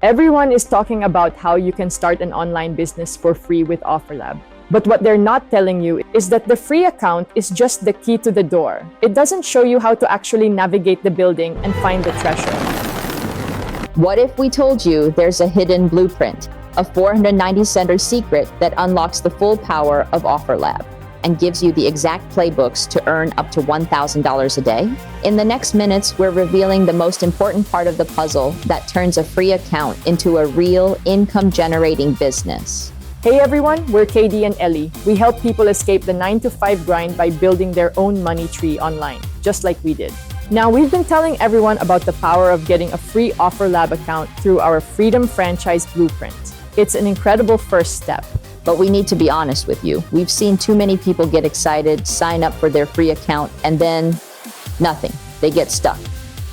Everyone is talking about how you can start an online business for free with OfferLab. But what they're not telling you is that the free account is just the key to the door. It doesn't show you how to actually navigate the building and find the treasure. What if we told you there's a hidden blueprint, a $490 secret that unlocks the full power of OfferLab and gives you the exact playbooks to earn up to $1,000 a day? In the next minutes, we're revealing the most important part of the puzzle that turns a free account into a real income-generating business. Hey everyone, we're KD and Ellie. We help people escape the 9-to-5 grind by building their own money tree online, just like we did. Now, we've been telling everyone about the power of getting a free OfferLab account through our Freedom Franchise Blueprint. It's an incredible first step. But we need to be honest with you. We've seen too many people get excited, sign up for their free account, and then nothing. They get stuck.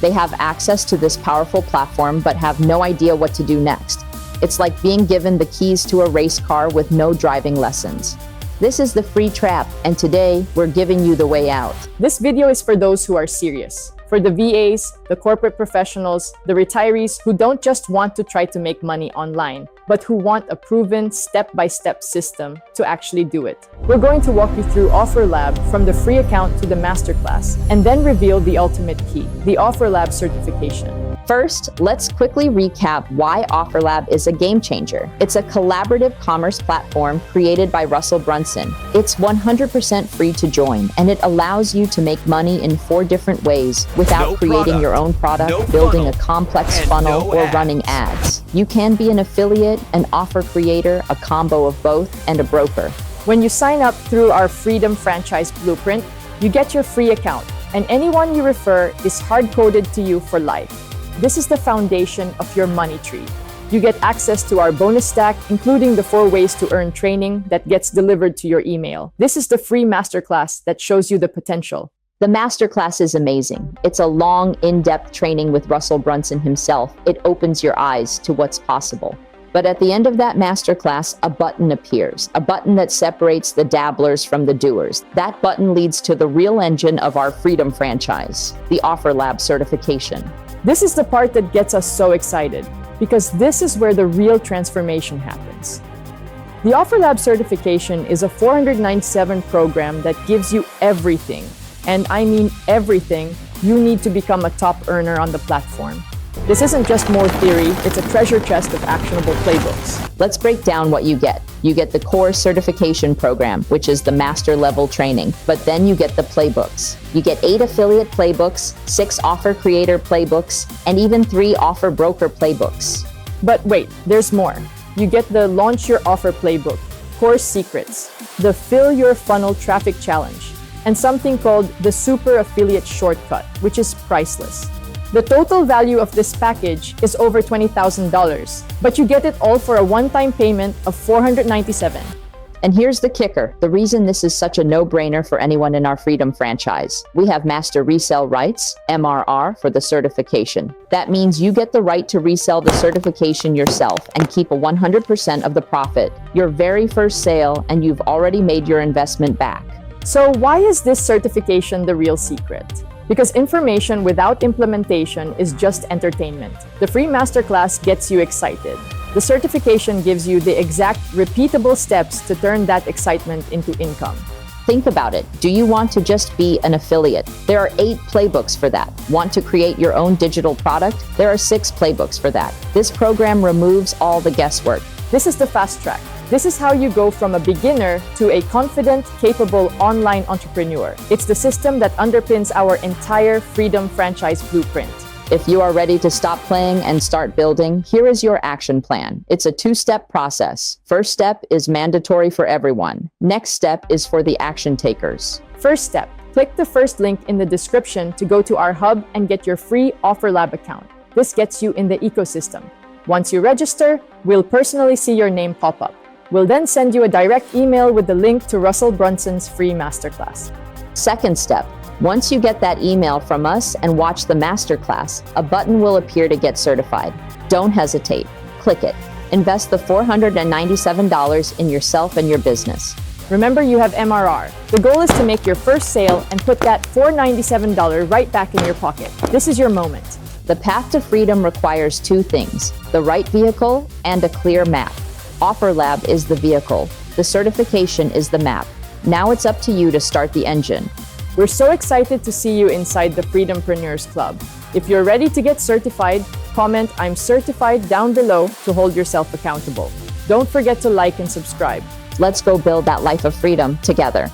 They have access to this powerful platform, but have no idea what to do next. It's like being given the keys to a race car with no driving lessons. This is the free trap, and today we're giving you the way out. This video is for those who are serious. For the VAs, the corporate professionals, the retirees who don't just want to try to make money online, but who want a proven step-by-step system to actually do it. We're going to walk you through OfferLab from the free account to the masterclass, and then reveal the ultimate key, the OfferLab Certification. First, let's quickly recap why OfferLab is a game changer. It's a collaborative commerce platform created by Russell Brunson. It's 100% free to join, and it allows you to make money in 4 different ways without creating your own product, building a complex funnel, or running ads. You can be an affiliate, an offer creator, a combo of both, and a broker. When you sign up through our Freedom Franchise Blueprint, you get your free account, and anyone you refer is hard-coded to you for life. This is the foundation of your money tree. You get access to our bonus stack, including the 4 ways to earn training that gets delivered to your email. This is the free masterclass that shows you the potential. The masterclass is amazing. It's a long, in-depth training with Russell Brunson himself. It opens your eyes to what's possible. But at the end of that masterclass, a button appears, a button that separates the dabblers from the doers. That button leads to the real engine of our Freedom franchise, the OfferLab Certification. This is the part that gets us so excited, because this is where the real transformation happens. The OfferLab Certification is a $497 program that gives you everything, and I mean everything, you need to become a top earner on the platform. This isn't just more theory, it's a treasure chest of actionable playbooks. Let's break down what you get. You get the core certification program, which is the master level training, but then you get the playbooks. You get 8 affiliate playbooks, 6 offer creator playbooks, and even 3 offer broker playbooks. But wait, there's more. You get the Launch Your Offer playbook, Course Secrets, the Fill Your Funnel Traffic Challenge, and something called the Super Affiliate Shortcut, which is priceless. The total value of this package is over $20,000, but you get it all for a one-time payment of $497. And here's the kicker, the reason this is such a no-brainer for anyone in our Freedom franchise. We have Master Resell Rights, MRR, for the certification. That means you get the right to resell the certification yourself and keep a 100% of the profit, your very first sale, and you've already made your investment back. So why is this certification the real secret? Because information without implementation is just entertainment. The free masterclass gets you excited. The certification gives you the exact, repeatable steps to turn that excitement into income. Think about it. Do you want to just be an affiliate? There are 8 playbooks for that. Want to create your own digital product? There are 6 playbooks for that. This program removes all the guesswork. This is the fast track. This is how you go from a beginner to a confident, capable online entrepreneur. It's the system that underpins our entire Freedom Franchise Blueprint. If you are ready to stop playing and start building, here is your action plan. It's a 2-step process. First step is mandatory for everyone. Next step is for the action takers. First step, click the first link in the description to go to our hub and get your free OfferLab account. This gets you in the ecosystem. Once you register, we'll personally see your name pop up. We'll then send you a direct email with the link to Russell Brunson's free masterclass. Second step, once you get that email from us and watch the masterclass, a button will appear to get certified. Don't hesitate. Click it. Invest the $497 in yourself and your business. Remember, you have MRR. The goal is to make your first sale and put that $497 right back in your pocket. This is your moment. The path to freedom requires two things: the right vehicle and a clear map. OfferLab is the vehicle. The certification is the map. Now it's up to you to start the engine. We're so excited to see you inside the Freedompreneurs Club. If you're ready to get certified, comment "I'm certified" down below to hold yourself accountable. Don't forget to like and subscribe. Let's go build that life of freedom together.